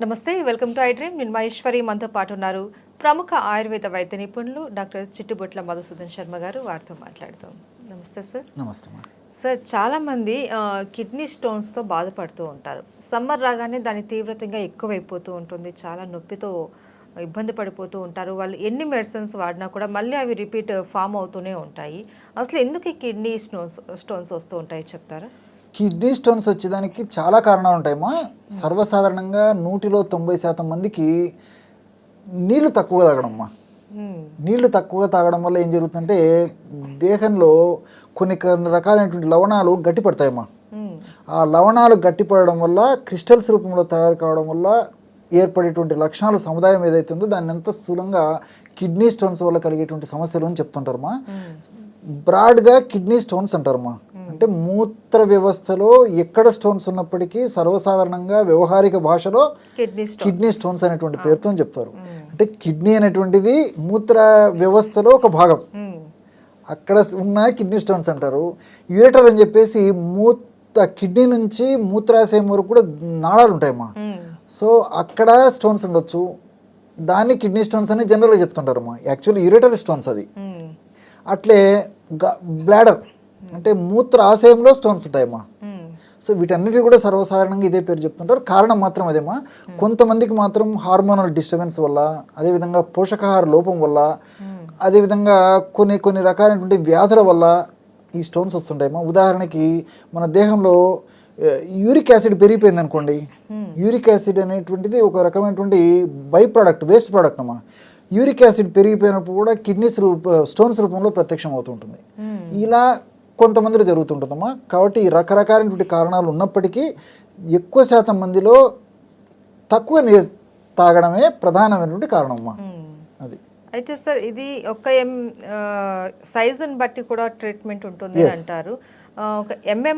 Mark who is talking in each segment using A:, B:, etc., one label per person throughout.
A: నమస్తే, welcome to I dream. నేను మహేశ్వరి, మనతో పాటు ఉన్నారు ప్రముఖ ఆయుర్వేద వైద్య నిపుణులు డాక్టర్ చిట్టుబొట్ల మధుసూదన్ శర్మ గారు. వారితో మాట్లాడుతాం. నమస్తే సార్.
B: నమస్తే
A: సార్, చాలామంది కిడ్నీ స్టోన్స్తో బాధపడుతూ ఉంటారు. సమ్మర్ రాగానే దాని తీవ్రతంగా ఎక్కువైపోతూ ఉంటుంది, చాలా నొప్పితో ఇబ్బంది పడిపోతూ ఉంటారు. వాళ్ళు ఎన్ని మెడిసిన్స్ వాడినా కూడా మళ్ళీ అవి రిపీట్ ఫామ్ అవుతూనే ఉంటాయి. అసలు ఎందుకు ఈ కిడ్నీ స్టోన్స్ వస్తూ ఉంటాయి చెప్తారా?
B: కిడ్నీ స్టోన్స్ వచ్చేదానికి చాలా కారణాలు ఉంటాయమ్మా. సర్వసాధారణంగా 190% మందికి నీళ్లు తక్కువగా తాగడమ్మా. నీళ్లు తక్కువగా తాగడం వల్ల ఏం జరుగుతుందంటే దేహంలో కొన్ని రకాలైనటువంటి లవణాలు గట్టిపడతాయమ్మా. ఆ లవణాలు గట్టిపడడం వల్ల క్రిస్టల్స్ రూపంలో తయారు కావడం వల్ల ఏర్పడేటువంటి లక్షణాల సముదాయం ఏదైతే ఉందో దాన్ని ఎంత స్థూలంగా కిడ్నీ స్టోన్స్ వల్ల కలిగేటువంటి సమస్యలు అని చెప్తుంటారమ్మా. బ్రాడ్గా కిడ్నీ స్టోన్స్ అంటారమ్మా. అంటే మూత్ర వ్యవస్థలో ఎక్కడ స్టోన్స్ ఉన్నప్పటికీ సర్వసాధారణంగా వ్యవహారిక భాషలో కిడ్నీ స్టోన్స్ అనేటువంటి పేరుతో చెప్తారు. అంటే కిడ్నీ అనేటువంటిది మూత్ర వ్యవస్థలో ఒక భాగం, అక్కడ ఉన్న కిడ్నీ స్టోన్స్ అంటారు. యూరేటర్ అని చెప్పేసి కిడ్నీ నుంచి మూత్రాశయం వరకు కూడా నాళాలు ఉంటాయమ్మా. సో అక్కడ స్టోన్స్ ఉండొచ్చు, దాన్ని కిడ్నీ స్టోన్స్ అని జనరల్గా చెప్తుంటారమ్మా. యాక్చువల్లీ యూరేటర్ స్టోన్స్ అది. అట్లే బ్లాడర్ అంటే మూత్రాశయంలో స్టోన్స్ ఉంటాయమ్మా. సో వీటన్నిటి కూడా సర్వసాధారణంగా ఇదే పేరు చెప్తుంటారు. కారణం మాత్రం అదేమా. కొంతమందికి మాత్రం హార్మోనల్ డిస్టర్బెన్స్ వల్ల, అదేవిధంగా పోషకాహార లోపం వల్ల, అదేవిధంగా కొన్ని రకాలైనటువంటి వ్యాధుల వల్ల ఈ స్టోన్స్ వస్తుంటాయమ్మా. ఉదాహరణకి మన దేహంలో యూరిక్ యాసిడ్ పెరిగిపోయింది అనుకోండి. యూరిక్ యాసిడ్ అనేటువంటిది ఒక రకమైనటువంటి బై ప్రోడక్ట్, వేస్ట్ ప్రోడక్ట్ అమ్మా. యూరిక్ యాసిడ్ పెరిగిపోయినప్పుడు కూడా కిడ్నీస్ స్టోన్స్ రూపంలో ప్రత్యక్షం అవుతుంటుంది. ఇలా కొంతమందిలో జరుగుతుంటుందమ్మా. కాబట్టి రకరకాలైనటువంటి కారణాలు ఉన్నప్పటికీ ఎక్కువ శాతం మందిలో తక్కువ నీరు తాగడమే ప్రధానమైనటువంటి కారణమమ్మా. అది
A: అయితే సార్, ఇది ఒక సైజుని బట్టి కూడా ట్రీట్మెంట్ ఉంటుంది అంటారు. ఒక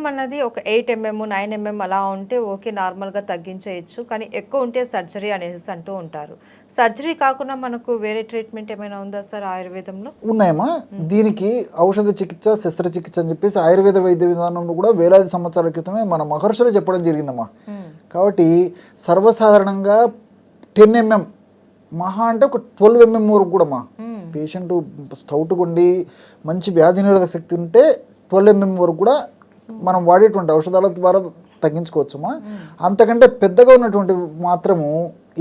A: అన్నది ఒక 8 mm 9 mm అలా ఉంటే ఓకే, నార్మల్గా తగ్గించేయచ్చు. కానీ ఎక్కువ ఉంటే సర్జరీ అనేసి అంటూ ఉంటారు. సర్జరీ కాకుండా మనకు వేరే ట్రీట్మెంట్ ఏమైనా ఉందా సార్ ఆయుర్వేదంలో?
B: ఉన్నాయమ్మా. దీనికి ఔషధ చికిత్స, శస్త్రచికిత్స అని చెప్పేసి ఆయుర్వేద వైద్య విధానంలో కూడా వేలాది సంవత్సరాల క్రితమే మన మహర్షులు చెప్పడం జరిగిందమ్మా. కాబట్టి సర్వసాధారణంగా 10 mm మహా అంటే ఒక 12 mm వరకు కూడా మా పేషెంట్ స్టౌట్గా ఉండి మంచి వ్యాధి నిరోధక శక్తి ఉంటే 12 mm వరకు కూడా మనం వాడేటువంటి ఔషధాల ద్వారా తగ్గించుకోవచ్చమ్మా. అంతకంటే పెద్దగా ఉన్నటువంటి మాత్రము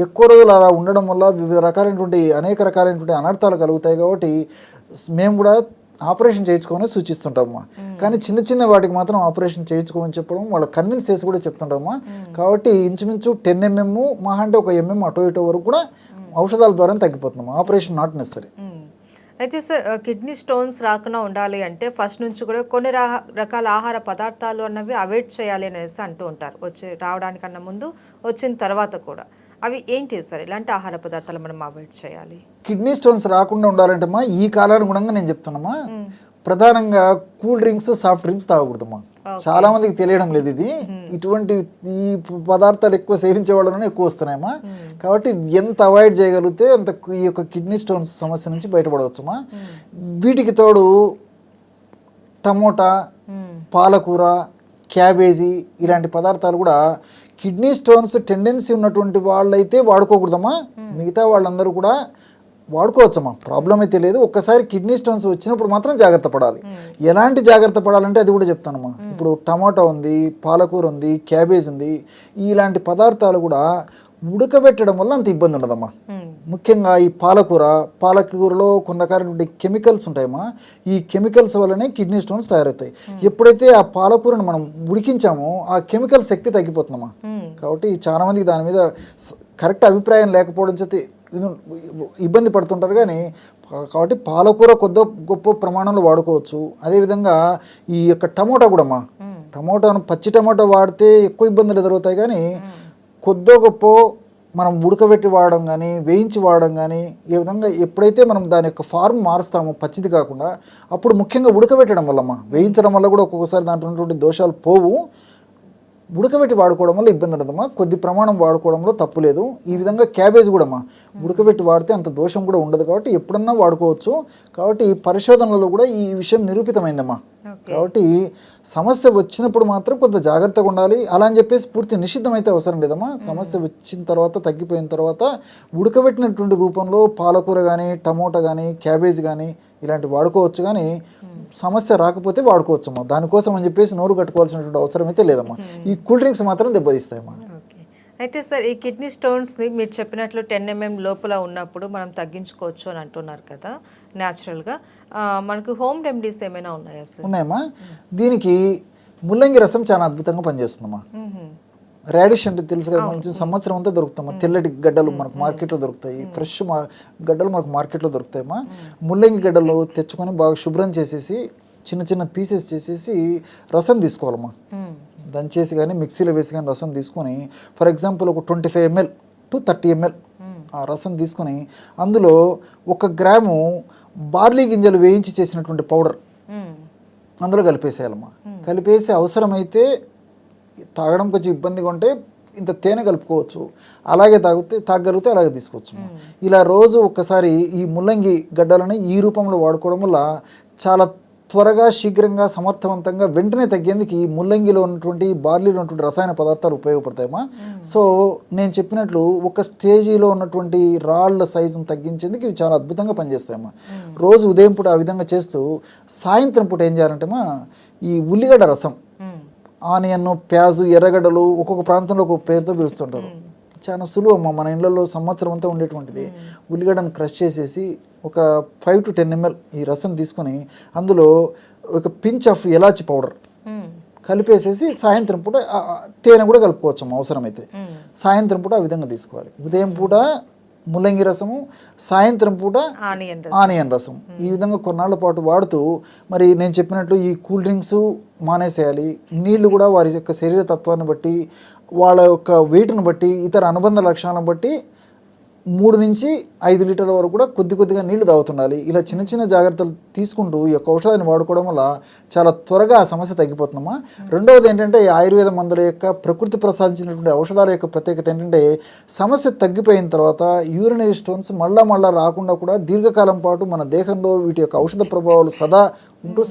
B: ఎక్కువ రోజులు అలా ఉండడం వల్ల వివిధ రకాలైనటువంటి అనేక రకాలైనటువంటి అనర్థాలు కలుగుతాయి. కాబట్టి మేము కూడా ఆపరేషన్ చేయించుకోమని సూచిస్తుంటామమ్మా. కానీ చిన్న వాటికి మాత్రం ఆపరేషన్ చేయించుకోమని చెప్పడం, వాళ్ళు కన్విన్స్ చేసి కూడా చెప్తుంటామమ్మా. కాబట్టి ఇంచుమించు 10 mm మహా అంటే ఒక mm అటో ఇటో వరకు కూడా ఔషధాల ద్వారా తగ్గిపోతున్నాం. Operation not necessary.
A: అయితే సార్, కిడ్నీ స్టోన్స్ రాకుండా ఉండాలి అంటే ఫస్ట్ నుంచి కూడా కొన్ని రకాల ఆహార పదార్థాలు అన్నవి అవాయిడ్ చేయాలి అనేసి అంటూ ఉంటారు. రావడానికన్నా ముందు, వచ్చిన తర్వాత కూడా. అవి ఏంటి సార్? ఇలాంటి ఆహార పదార్థాలు మనం అవాయిడ్ చేయాలి?
B: కిడ్నీ స్టోన్స్ రాకుండా ఉండాలంటే మా ఈ కాలానుగుణంగా నేను చెప్తున్నామా, ప్రధానంగా కూల్ డ్రింక్స్, సాఫ్ట్ డ్రింక్స్ తాగకూడదమ్మా. చాలా మందికి తెలియడం లేదు ఇది. ఇటువంటి ఈ పదార్థాలు ఎక్కువ సేవించే వాళ్ళలోనే ఎక్కువ వస్తున్నాయమ్మా. కాబట్టి ఎంత అవాయిడ్ చేయగలిగితే అంత ఈ యొక్క కిడ్నీ స్టోన్స్ సమస్య నుంచి బయటపడవచ్చమ్మా. వీటికి తోడు టమోటా, పాలకూర, క్యాబేజీ ఇలాంటి పదార్థాలు కూడా కిడ్నీ స్టోన్స్ టెండెన్సీ ఉన్నటువంటి వాళ్ళైతే వాడుకోకూడదమ్మా. మిగతా వాళ్ళందరూ కూడా వాడుకోవచ్చమ్మా, ప్రాబ్లం అయితే లేదు. ఒక్కసారి కిడ్నీ స్టోన్స్ వచ్చినప్పుడు మాత్రం జాగ్రత్త పడాలి. ఎలాంటి జాగ్రత్త పడాలంటే అది కూడా చెప్తానమ్మా. ఇప్పుడు టమాటా ఉంది, పాలకూర ఉంది, క్యాబేజ్ ఉంది. ఇలాంటి పదార్థాలు కూడా ఉడకబెట్టడం వల్ల అంత ఇబ్బంది ఉండదమ్మా. ముఖ్యంగా ఈ పాలకూరలో కొన్ని రకాలైనటువంటి కెమికల్స్ ఉంటాయమ్మా. ఈ కెమికల్స్ వల్లనే కిడ్నీ స్టోన్స్ తయారవుతాయి. ఎప్పుడైతే ఆ పాలకూరను మనం ఉడికించామో ఆ కెమికల్ శక్తి తగ్గిపోతుందమ్మా. కాబట్టి చాలా మందికి దాని మీద కరెక్ట్ అభిప్రాయం లేకపోవడం చేతి ఇబ్బంది పడుతుంటారు. కానీ కాబట్టి పాలకూర కొద్ది గొప్ప ప్రమాణంలో వాడుకోవచ్చు. అదేవిధంగా ఈ యొక్క టమోటా కూడా అమ్మా, టమోటాను పచ్చి టమోటా వాడితే ఎక్కువ ఇబ్బందులు ఎదురవుతాయి. కానీ కొద్దో గొప్ప మనం ఉడకబెట్టి వాడడం కానీ, వేయించి వాడడం కానీ, ఈ విధంగా ఎప్పుడైతే మనం దాని యొక్క ఫార్మ్ మారుస్తామో పచ్చిది కాకుండా, అప్పుడు ముఖ్యంగా ఉడకబెట్టడం వల్లమ్మా, వేయించడం వల్ల కూడా ఒక్కొక్కసారి దాంట్లో ఉన్నటువంటి దోషాలు పోవు. ఉడకబెట్టి వాడుకోవడం వల్ల ఇబ్బంది ఉండదమ్మా. కొద్ది ప్రమాణం వాడుకోవడంలో తప్పు లేదు. ఈ విధంగా క్యాబేజ్ కూడా అమ్మా ఉడకబెట్టి వాడితే అంత దోషం కూడా ఉండదు కాబట్టి ఎప్పుడన్నా వాడుకోవచ్చు. కాబట్టి పరిశోధనలలో కూడా ఈ విషయం నిరూపితమైందమ్మా. కాబట్టి సమస్య వచ్చినప్పుడు మాత్రం కొంత జాగ్రత్తగా ఉండాలి. అలా అని చెప్పేసి పూర్తి నిషిద్ధం అయితే అవసరం లేదమ్మా. సమస్య వచ్చిన తర్వాత తగ్గిపోయిన తర్వాత ఉడకబెట్టినటువంటి రూపంలో పాలకూర కానీ, టమోటా కానీ, క్యాబేజ్ కానీ ఇలాంటివి వాడుకోవచ్చు. కానీ సమస్య రాకపోతే వాడుకోవచ్చమ్మా. దానికోసం అని చెప్పేసి నోరు కట్టుకోవాల్సినటువంటి అవసరం అయితే లేదమ్మా. ఈ కూల్ డ్రింక్స్ మాత్రం దెబ్బతీస్తాయమ్మా.
A: అయితే సార్ ఈ కిడ్నీ స్టోన్స్ని మీరు చెప్పినట్లు 10 mm లోపల ఉన్నప్పుడు మనం తగ్గించుకోవచ్చు అని అంటున్నారు కదా న్యాచురల్గా. మనకు హోమ్ రెమెడీస్ ఏమైనా ఉన్నాయా సార్?
B: ఉన్నాయమ్మా. దీనికి ముల్లంగి రసం చాలా అద్భుతంగా పనిచేస్తుందమ్మా. రాడిష్ అంటే తెలుసు కదా, మంచి సంవత్సరం అంతా దొరుకుతామా. తెల్లటి గడ్డలు మనకు మార్కెట్లో దొరుకుతాయి. ఫ్రెష్ గడ్డలు మనకు మార్కెట్లో దొరుకుతాయమ్మా. ముల్లంగి గడ్డలు తెచ్చుకొని బాగా శుభ్రం చేసేసి చిన్న చిన్న పీసెస్ చేసేసి రసం తీసుకోవాలమ్మా. దంచేసి కానీ మిక్సీలో వేసి కానీ రసం తీసుకొని ఫర్ ఎగ్జాంపుల్ ఒక 25 ml to 30 ml ఆ రసం తీసుకొని అందులో 1 గ్రాము బార్లీ గింజలు వేయించి చేసినటువంటి పౌడర్ అందులో కలిపేసేయాలమ్మా. కలిపేసి అవసరమైతే తాగడం కొంచెం ఇబ్బందిగా ఉంటే ఇంత తేనె కలుపుకోవచ్చు. అలాగే తాగగలిగితే అలాగే తీసుకోవచ్చు. ఇలా రోజు ఒక్కసారి ఈ ముల్లంగి గడ్డలని ఈ రూపంలో వాడుకోవడం వల్ల చాలా త్వరగా శీఘ్రంగా సమర్థవంతంగా వెంటనే తగ్గేందుకు ఈ ముల్లంగిలో ఉన్నటువంటి బార్లీలో ఉన్నటువంటి రసాయన పదార్థాలు ఉపయోగపడతాయమ్మా. సో నేను చెప్పినట్లు ఒక స్టేజీలో ఉన్నటువంటి రాళ్ళ సైజును తగ్గించేందుకు ఇవి చాలా అద్భుతంగా పనిచేస్తాయమ్మా. రోజు ఉదయం పూట ఆ విధంగా చేస్తూ సాయంత్రం పూట ఏం చేయాలంటేమా ఈ ఉల్లిగడ్డ రసం, ఆనియన్, ప్యాజు, ఎర్రగడ్డలు ఒక్కొక్క ప్రాంతంలో ఒక్కొక్క పేరుతో పిలుస్తుంటారు. చాలా సులువు అమ్మ. మన ఇళ్ళల్లో సంవత్సరం అంతా ఉండేటువంటిది. ఉల్లిగడ్డను క్రష్ చేసేసి ఒక 5 to 10 ml ఈ రసం తీసుకొని అందులో ఒక పించ్ ఆఫ్ ఎలాచి పౌడర్ కలిపేసేసి సాయంత్రం పూట తేనె కూడా కలుపుకోవచ్చు అవసరమైతే. సాయంత్రం పూట ఆ విధంగా తీసుకోవాలి. ఉదయం పూట ముల్లంగి రసము, సాయంత్రం పూట ఆనియన్ రసం. ఈ విధంగా కొన్నాళ్ళ పాటు వాడుతూ మరి నేను చెప్పినట్లు ఈ కూల్ డ్రింక్స్ మానేసేయాలి. నీళ్లు కూడా వారి యొక్క శరీర తత్వాన్ని బట్టి, వాళ్ళ యొక్క వెయిట్ను బట్టి, ఇతర అనుబంధ లక్షణాలను బట్టి 3 నుంచి 5 లీటర్ల వరకు కూడా కొద్దిగా నీళ్లు తాగుతుండాలి. ఇలా చిన్న చిన్న జాగ్రత్తలు తీసుకుంటూ ఈ యొక్క ఔషధాన్ని వాడుకోవడం వల్ల చాలా త్వరగా ఆ సమస్య తగ్గిపోతుందమ్మా. రెండవది ఏంటంటే ఈ ఆయుర్వేద మందుల యొక్క ప్రకృతి ప్రసాదించినటువంటి ఔషధాల యొక్క ప్రత్యేకత ఏంటంటే సమస్య తగ్గిపోయిన తర్వాత యూరినరీ స్టోన్స్ మళ్ళా రాకుండా కూడా దీర్ఘకాలం పాటు మన దేహంలో వీటి యొక్క ఔషధ ప్రభావాలు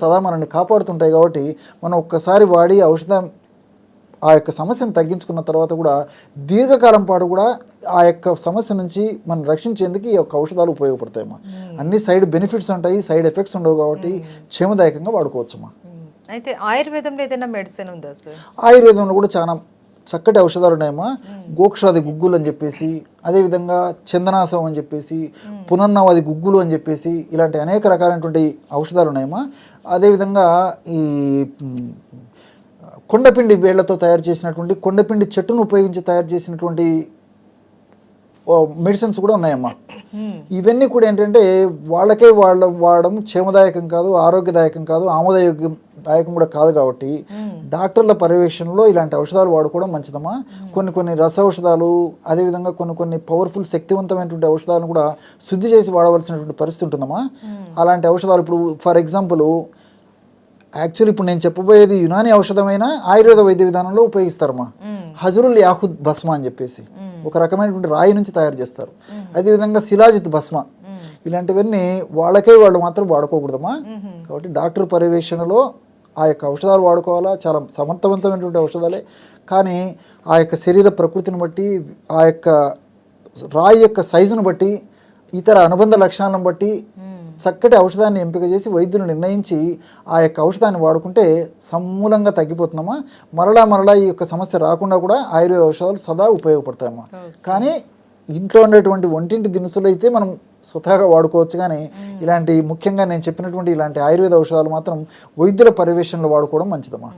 B: సదా మనల్ని కాపాడుతుంటాయి. కాబట్టి మనం ఒక్కసారి వాడి ఔషధం ఆ యొక్క సమస్యను తగ్గించుకున్న తర్వాత కూడా దీర్ఘకాలం పాటు కూడా ఆ యొక్క సమస్య నుంచి మనం రక్షించేందుకు ఈ యొక్క ఔషధాలు ఉపయోగపడతాయమ్మా. అన్ని సైడ్ బెనిఫిట్స్ ఉంటాయి, సైడ్ ఎఫెక్ట్స్ ఉండవు కాబట్టి క్షేమదాయకంగా వాడుకోవచ్చమ్మా.
A: అయితే ఆయుర్వేదంలో ఏదైనా మెడిసిన్ ఉందా సార్?
B: ఆయుర్వేదంలో కూడా చాలా చక్కటి ఔషధాలు ఉన్నాయమ్మా. గోక్షాది గుగ్గులు అని చెప్పేసి, అదేవిధంగా చందనాసం అని చెప్పేసి, పునర్నవాది గుగ్గులు అని చెప్పేసి ఇలాంటి అనేక రకాలైనటువంటి ఔషధాలు ఉన్నాయమ్మా. అదేవిధంగా ఈ కొండపిండి వేళ్లతో తయారు చేసినటువంటి కొండపిండి చెట్టును ఉపయోగించి తయారు చేసినటువంటి మెడిసిన్స్ కూడా ఉన్నాయమ్మా. ఇవన్నీ కూడా ఏంటంటే వాళ్ళకే వాడడం క్షేమదాయకం కాదు, ఆరోగ్యదాయకం కాదు, ఆమోదయోగ్యదాయకం కూడా కాదు. కాబట్టి డాక్టర్ల పర్యవేక్షణలో ఇలాంటి ఔషధాలు వాడుకోవడం మంచిదమ్మా. కొన్ని రస ఔషధాలు, అదేవిధంగా కొన్ని పవర్ఫుల్ శక్తివంతమైనటువంటి ఔషధాలను కూడా శుద్ధి చేసి వాడవలసినటువంటి పరిస్థితి ఉంటుందమ్మా. అలాంటి ఔషధాలు ఇప్పుడు ఫర్ ఎగ్జాంపుల్ యాక్చువల్లీ ఇప్పుడు నేను చెప్పబోయేది యునాని ఔషధమైన ఆయుర్వేద వైద్య విధానంలో ఉపయోగిస్తారమ్మా. హజరుల్ యాహుద్ భస్మ అని చెప్పేసి ఒక రకమైనటువంటి రాయి నుంచి తయారు చేస్తారు. అదేవిధంగా శిలాజిత్ భస్మ, ఇలాంటివన్నీ వాళ్ళు మాత్రం వాడుకోకూడదమ్మా. కాబట్టి డాక్టర్ పర్యవేక్షణలో ఆ యొక్క ఔషధాలు వాడుకోవాలా. చాలా సమర్థవంతమైనటువంటి ఔషధాలే, కానీ ఆ యొక్క శరీర ప్రకృతిని బట్టి, ఆ యొక్క రాయి యొక్క సైజును బట్టి, ఇతర అనుబంధ లక్షణాలను బట్టి చక్కటి ఔషధాన్ని ఎంపిక చేసి వైద్యులు నిర్ణయించి ఆ యొక్క ఔషధాన్ని వాడుకుంటే సమూలంగా తగ్గిపోతుందమ్మా. మరలా ఈ యొక్క సమస్య రాకుండా కూడా ఆయుర్వేద ఔషధాలు సదా ఉపయోగపడతాయమ్మా. కానీ ఇంట్లో ఉండేటువంటి వంటింటి దినుసులు అయితే మనం స్వతహాగా వాడుకోవచ్చు. కానీ ఇలాంటి ముఖ్యంగా నేను చెప్పినటువంటి ఇలాంటి ఆయుర్వేద ఔషధాలు మాత్రం వైద్యుల పర్యవేక్షణలో వాడుకోవడం మంచిదమ్మా.